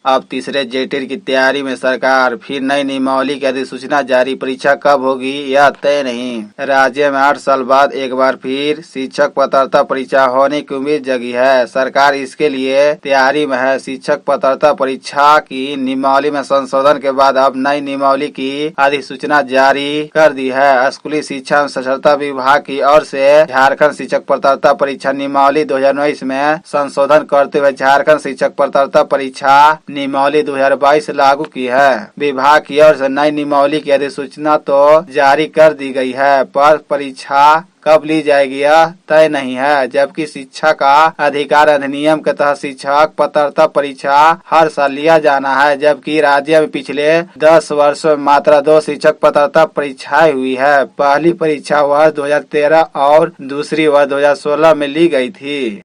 अब तीसरे जेटेट की तैयारी में सरकार, फिर नई नियमावली की अधिसूचना जारी। परीक्षा कब होगी यह तय नहीं। राज्य में 8 साल बाद एक बार फिर शिक्षक पात्रता परीक्षा होने की उम्मीद जगी है। सरकार इसके लिए तैयारी में है। शिक्षक पात्रता परीक्षा की नियमावली में संशोधन के बाद अब नई नियमावली की अधिसूचना जारी कर दी है। स्कूली शिक्षा एवं साक्षरता विभाग की ओर से झारखंड शिक्षक पात्रता परीक्षा नियमावली 2019 में संशोधन करते हुए झारखंड शिक्षक पात्रता परीक्षा नियमावली 2022 लागू की है। विभाग की ओर से नई नियमावली की अधिसूचना तो जारी कर दी गई है, पर परीक्षा कब ली जाएगी यह तय नहीं है। जबकि शिक्षा का अधिकार अधिनियम के तहत शिक्षक पात्रता परीक्षा हर साल लिया जाना है, जबकि राज्य में पिछले 10 वर्षों में मात्र 2 शिक्षक पात्रता परीक्षाएं हुई है। पहली परीक्षा वर्ष 2013 और दूसरी वर्ष 2016 में ली गई थी।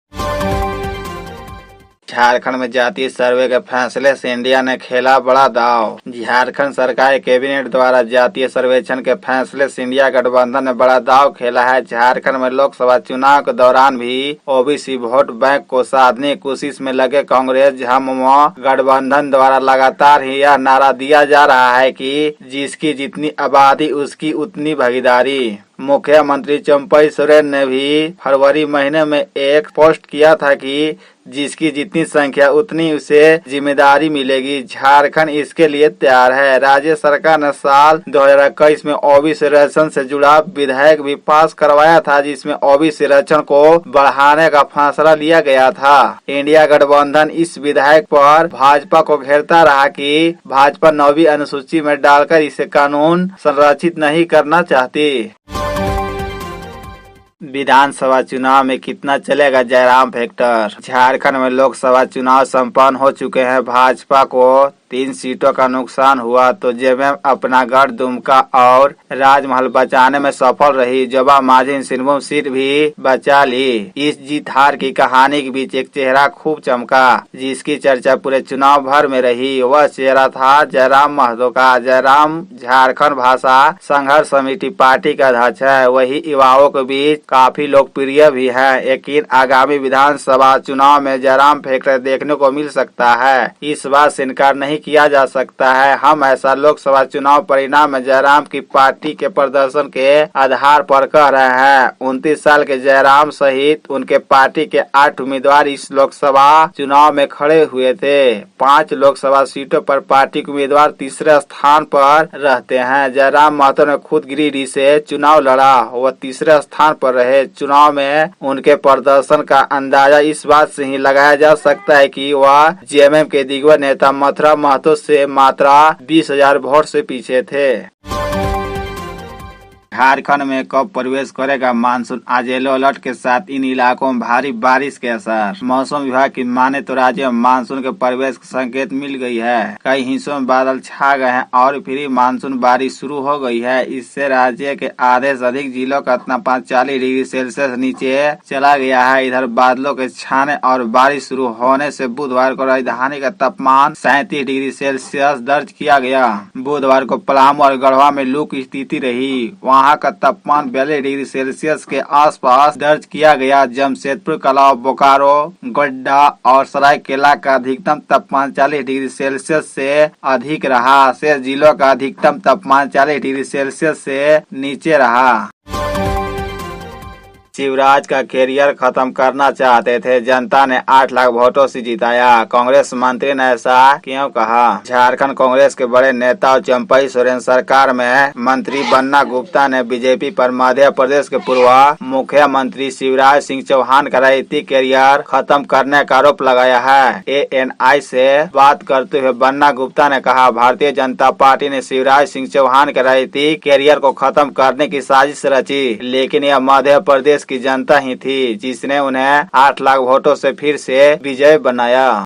झारखंड में जातीय सर्वे के फैसले से इंडिया ने खेला बड़ा दांव। झारखंड सरकार कैबिनेट द्वारा जातीय सर्वेक्षण के फैसले से इंडिया गठबंधन ने बड़ा दांव खेला है। झारखंड में लोकसभा चुनाव के दौरान भी ओबीसी वोट बैंक को साधने की कोशिश में लगे कांग्रेस झामुमो गठबंधन द्वारा लगातार ही यह नारा दिया जा रहा है कि जिसकी जितनी आबादी उसकी उतनी भागीदारी। मुख्यमंत्री चंपई सोरेन ने भी फरवरी महीने में एक पोस्ट किया था कि जिसकी जितनी संख्या उतनी उसे जिम्मेदारी मिलेगी। झारखंड इसके लिए तैयार है। राज्य सरकार ने साल 2021 में ओबीसी आरक्षण से जुड़ा विधेयक भी पास करवाया था, जिसमें ओबीसी आरक्षण को बढ़ाने का फैसला लिया गया था। इंडिया गठबंधन इस विधेयक पर भाजपा को घेरता रहा कि भाजपा 9वीं अनुसूची में डालकर इसे कानून संरक्षित नहीं करना चाहती। विधानसभा चुनाव में कितना चलेगा जयराम फैक्टर। झारखंड में लोकसभा चुनाव संपन्न हो चुके हैं। भाजपा को 3 सीटों का नुकसान हुआ तो जेएमएम अपना गढ़ दुमका और राजमहल बचाने में सफल रही। जोबा मांझी सिंहभूम सीट भी बचा ली। इस जीत हार की कहानी के बीच एक चेहरा खूब चमका, जिसकी चर्चा पूरे चुनाव भर में रही। वह चेहरा था जयराम महतो का। जयराम झारखंड भाषा संघर्ष समिति पार्टी का अध्यक्ष है। वही युवाओं के बीच काफी लोकप्रिय भी है। लेकिन आगामी विधानसभा चुनाव में जयराम फैक्टर देखने को मिल सकता है। इस बात से इनकार नहीं किया जा सकता है। हम ऐसा लोकसभा चुनाव परिणाम में जयराम की पार्टी के प्रदर्शन के आधार पर कह रहे हैं। 29 साल के जयराम सहित उनके पार्टी के 8 उम्मीदवार इस लोकसभा चुनाव में खड़े हुए थे। 5 लोकसभा सीटों पर पार्टी के उम्मीदवार तीसरे स्थान पर रहते हैं। जयराम महतो ने खुद गिरिडीह से चुनाव लड़ा, वह तीसरे स्थान पर रहे। चुनाव में उनके प्रदर्शन का अंदाजा इस बात से ही लगाया जा सकता है कि वह जेएमएम के दिग्गज नेता मथुरा महतो से मात्र 20,000 वोट से पीछे थे। झारखंड में कब प्रवेश करेगा मानसून। आज येलो अलर्ट के साथ इन इलाकों में भारी बारिश के असर। मौसम विभाग की माने तो राज्य में मानसून के प्रवेश के संकेत मिल गई है। कई हिस्सों में बादल छा गए हैं और फिर मानसून बारिश शुरू हो गई है। इससे राज्य के आधे से अधिक जिलों का तापमान 40 डिग्री सेल्सियस नीचे चला गया है। इधर बादलों के छाने और बारिश शुरू होने से बुधवार को राजधानी का तापमान 37 डिग्री सेल्सियस दर्ज किया गया। बुधवार को पलामू और गढ़वा में लू की स्थिति रही। वहाँ का तापमान 42 डिग्री सेल्सियस के आसपास दर्ज किया गया। जमशेदपुर के अलावा बोकारो, गोड्डा और सरायकेला का अधिकतम तापमान 40 डिग्री सेल्सियस से अधिक रहा। शेष जिलों का अधिकतम तापमान 40 डिग्री सेल्सियस से नीचे रहा। शिवराज का कैरियर खत्म करना चाहते थे, जनता ने 8 लाख वोटों से जिताया। कांग्रेस मंत्री ने ऐसा क्यों कहा। झारखंड कांग्रेस के बड़े नेता और चंपई सोरेन सरकार में मंत्री बन्ना गुप्ता ने बीजेपी पर मध्य प्रदेश के पूर्व मुख्यमंत्री शिवराज सिंह चौहान का राजनीतिक कैरियर खत्म करने का आरोप लगाया है। एएनआई से बात करते हुए बन्ना गुप्ता ने कहा, भारतीय जनता पार्टी ने शिवराज सिंह चौहान के राजनीतिक कैरियर को खत्म करने की साजिश रची, लेकिन यह मध्य प्रदेश की जनता ही थी जिसने उन्हें 8 लाख वोटों से फिर से विजय बनाया।